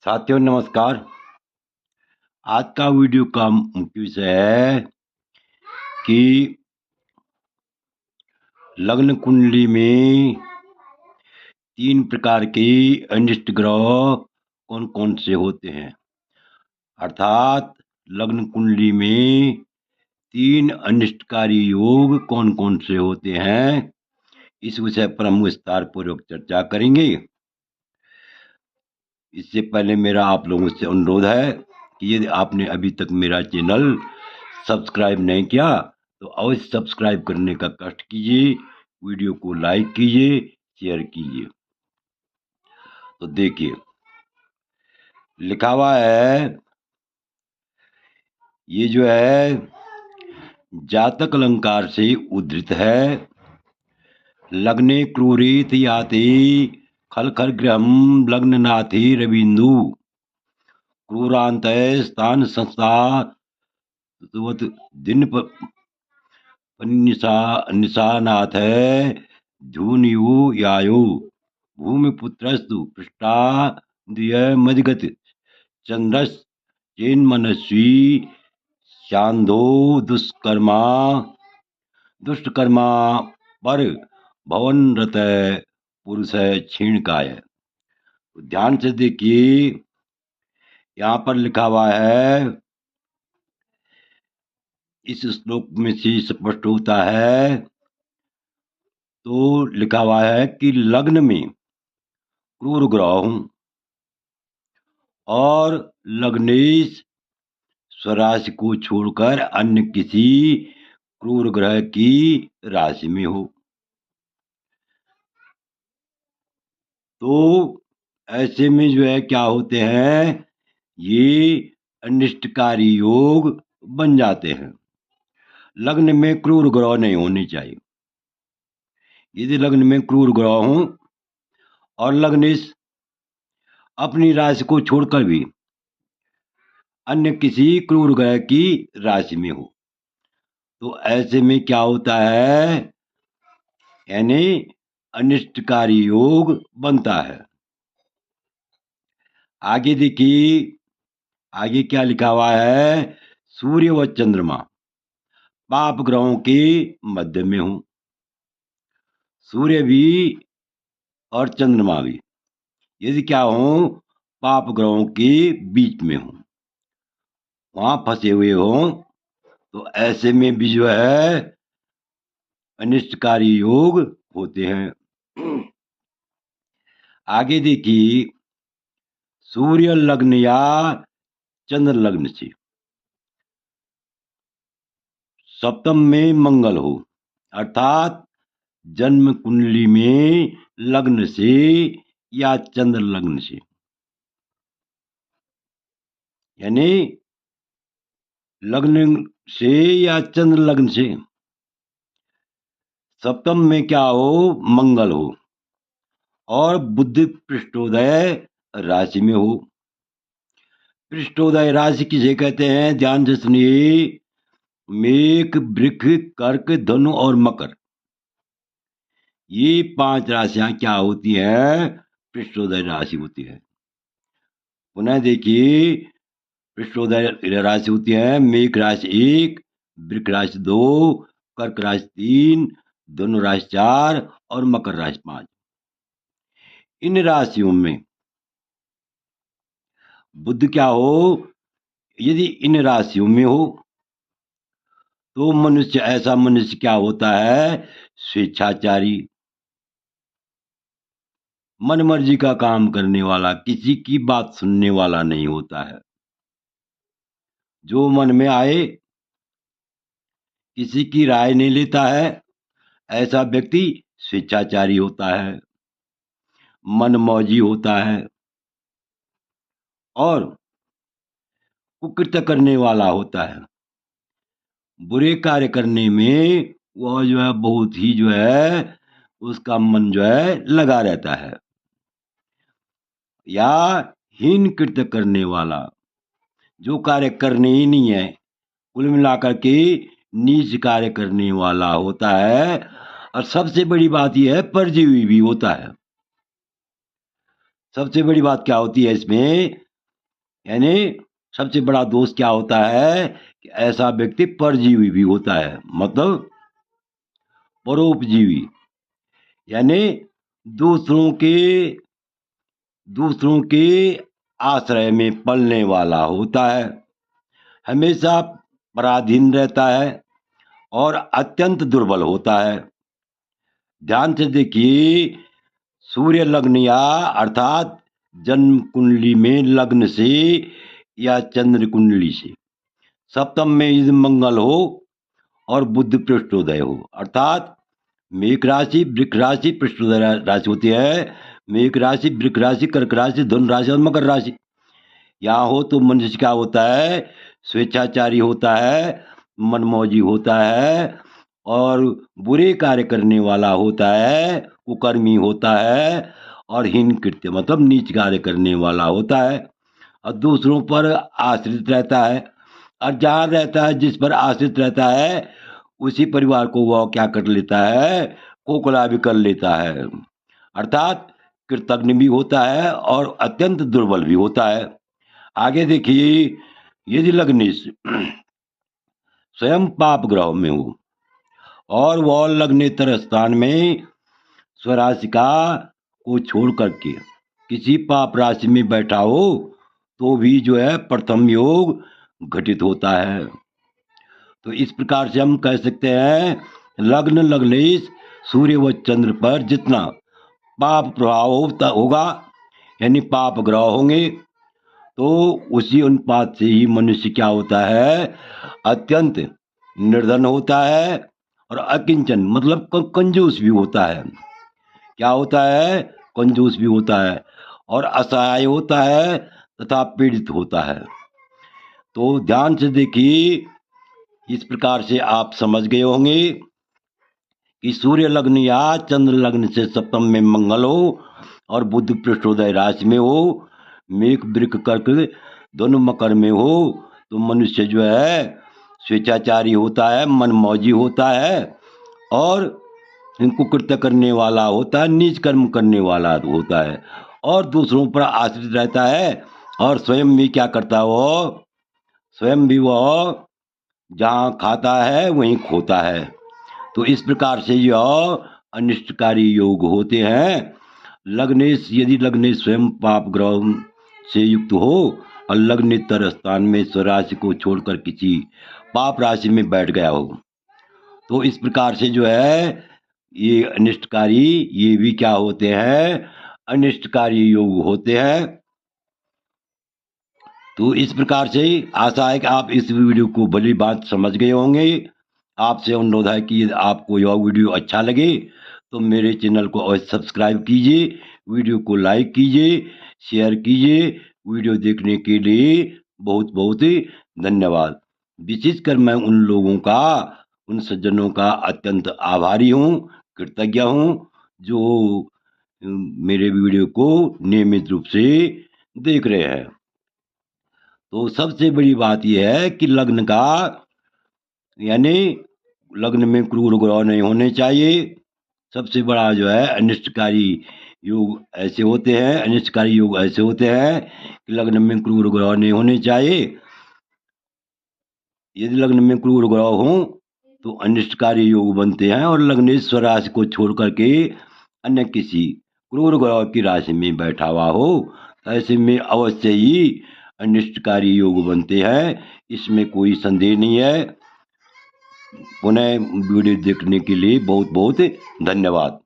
साथियों नमस्कार। आज का वीडियो का मुख्य विषय है कि लग्न कुंडली में 3 प्रकार के अनिष्ट ग्रह कौन कौन से होते हैं। अर्थात लग्न कुंडली में 3 अनिष्टकारी योग कौन कौन से होते हैं, इस विषय पर हम विस्तार पूर्वक चर्चा करेंगे। इससे पहले मेरा आप लोगों से अनुरोध है कि यदि आपने अभी तक मेरा चैनल सब्सक्राइब नहीं किया तो अवश्य सब्सक्राइब करने का कष्ट कीजिए, वीडियो को लाइक कीजिए, शेयर कीजिए। तो देखिए लिखा हुआ है, ये जो है जातक अलंकार से उद्धृत है। लग्ने क्रूरीत याति खल खल गृहम लग्ननाथि रविंदु क्रूरांत स्थान संस्था दिन निशानाथ है धूनियु यायु भूमिपुत्रस्तु पृष्ठा दिय मधिगत चंद्रस चेन मनस्वी शांधो दुष्कर्मा पर भवन रत पुरुष क्षीण काय। ध्यान से देखिए, यहाँ पर लिखा हुआ है, इस श्लोक में से स्पष्ट होता है। तो लिखा हुआ है कि लग्न में क्रूर ग्रह हूं और लग्नेश स्वराशि को छोड़कर अन्य किसी क्रूर ग्रह की राशि में हो तो ऐसे में जो है क्या होते हैं, ये अनिष्टकारी योग बन जाते हैं। लग्न में क्रूर ग्रह नहीं होने चाहिए। यदि लग्न में क्रूर ग्रह हो और लग्नेश अपनी राशि को छोड़कर भी अन्य किसी क्रूर ग्रह की राशि में हो तो ऐसे में क्या होता है, यानी अनिष्टकारी योग बनता है। आगे देखिए, आगे क्या लिखा हुआ है, सूर्य व चंद्रमा पाप ग्रहों के मध्य में हूं। सूर्य भी और चंद्रमा भी यदि क्या हो, पाप ग्रहों के बीच में हो, वहां फंसे हुए हो तो ऐसे में भी जो है अनिष्टकारी योग होते हैं। आगे देखिए, सूर्य लग्न या चंद्र लग्न से सप्तम में मंगल हो, अर्थात जन्म कुंडली में लग्न से या चंद्र लग्न से, यानी लग्न से या चंद्र लग्न से सप्तम में क्या हो, मंगल हो और बुध पृष्ठोदय राशि में हो। पृष्ठोदय राशि किसे कहते हैं, ध्यान से सुनिए। मेघ, वृक, कर्क, धनु और मकर, ये 5 राशियां क्या होती हैं, पृष्ठोदय राशि होती है। पुनः देखिए, पृष्ठोदय राशि होती है मेघ राशि 1, वृक राशि 2, कर्क राशि 3, धनु राशि 4 और मकर राशि 5। इन राशियों में बुध क्या हो, यदि इन राशियों में हो तो ऐसा मनुष्य क्या होता है, स्वेच्छाचारी, मन मर्जी का काम करने वाला, किसी की बात सुनने वाला नहीं होता है। जो मन में आए किसी की राय नहीं लेता है, ऐसा व्यक्ति स्वेच्छाचारी होता है, मनमौजी होता है और कुकृत्य करने वाला होता है। बुरे कार्य करने में वह जो है बहुत ही जो है उसका मन जो है लगा रहता है। या हीन कृत्य करने वाला, जो कार्य करने ही नहीं है, कुल मिलाकर के नीच कार्य करने वाला होता है। और सबसे बड़ी बात यह है, परजीवी भी होता है। सबसे बड़ी बात क्या होती है इसमें, यानी सबसे बड़ा दोष क्या होता है कि ऐसा व्यक्ति परजीवी भी होता है, मतलब परोपजीवी, यानी दूसरों के दूसरों के आश्रय में पलने वाला होता है, हमेशा पराधीन रहता है और अत्यंत दुर्बल होता है। ध्यान से देखिए, सूर्य लग्न या अर्थात जन्म कुंडली में लग्न से या चंद्र कुंडली से सप्तम में यदि मंगल हो और बुध पृष्ठोदय हो, अर्थात मेष राशि, वृक राशि, पृष्ठोदय राशि होती है। मेष राशि, वृक राशि, कर्क राशि, धनु राशि और मकर राशि यहाँ हो तो मनुष्य क्या होता है, स्वेच्छाचारी होता है, मनमौजी होता है और बुरे कार्य करने वाला होता है, कुकर्मी होता है और हीन कृत्य मतलब नीच कार्य करने वाला होता है और दूसरों पर आश्रित रहता है। और जहाँ रहता है, जिस पर आश्रित रहता है, उसी परिवार को वह क्या कर लेता है, कोकला भी कर लेता है, अर्थात कृतघ्न भी होता है और अत्यंत दुर्बल भी होता है। आगे देखिए, यदि लग्नेश स्वयं पाप ग्रह में हो और वह लग्नेतर स्थान में स्वराशिका को छोड़ करके किसी पाप राशि में बैठा हो तो भी जो है प्रथम योग घटित होता है। तो इस प्रकार से हम कह सकते हैं लग्न लग्नेश सूर्य व चंद्र पर जितना पाप प्रभाव होगा, यानी पाप ग्रह होंगे, तो उसी अनुपात से ही मनुष्य क्या होता है, अत्यंत निर्धन होता है और अकिंचन मतलब कंजूस भी होता है। क्या होता है, कंजूस भी होता है और असहाय होता है तथा पीड़ित होता है। तो ध्यान से देखिए, इस प्रकार से आप समझ गए होंगे कि सूर्य लग्न या चंद्र लग्न से सप्तम में मंगल हो और बुध पृष्ठोदय राशि में हो, मेघ वृक कर्क दोनों मकर में हो, तो मनुष्य जो है स्वेच्छाचारी होता है, मनमौजी होता है और इनको कृत्य करने वाला होता है, नीच कर्म करने वाला होता है और दूसरों पर आश्रित रहता है और स्वयं भी क्या करता है, वो स्वयं भी वह जहाँ खाता है वहीं खोता है। तो इस प्रकार से यह अनिष्टकारी योग होते हैं। लग्नेश, यदि लग्नेश स्वयं पाप ग्रह से युक्त हो और लग्नेतर स्थान में स्वराशि को छोड़कर किसी पाप राशि में बैठ गया हो, तो इस प्रकार से जो है ये अनिष्टकारी, ये भी क्या होते हैं, अनिष्टकारी योग होते हैं। तो इस प्रकार से आशा है कि आप इस वीडियो को भली बात समझ गए होंगे। आपसे अनुरोध है कि यदि आपको यह वीडियो अच्छा लगे तो मेरे चैनल को अवश्य सब्सक्राइब कीजिए, वीडियो को लाइक कीजिए, शेयर कीजिए। वीडियो देखने के लिए बहुत बहुत धन्यवाद। विशेषकर मैं उन लोगों का, उन सज्जनों का अत्यंत आभारी हूँ, कृतज्ञ हूँ जो मेरे वीडियो को नियमित रूप से देख रहे हैं। तो सबसे बड़ी बात यह है कि लग्न का, यानी लग्न में क्रूर ग्रह नहीं होने चाहिए। सबसे बड़ा जो है अनिष्टकारी योग ऐसे होते हैं, अनिष्टकारी योग ऐसे होते हैं कि लग्न में क्रूर ग्रह नहीं होने चाहिए। यदि लग्न में क्रूर ग्रह हो तो अनिष्टकारी योग बनते हैं और लग्नेश्वर राशि को छोड़ करके अन्य किसी क्रूर ग्रह की राशि में बैठा हुआ हो, ऐसे में अवश्य ही अनिष्टकारी योग बनते हैं, इसमें कोई संदेह नहीं है। पुनः वीडियो देखने के लिए बहुत बहुत धन्यवाद।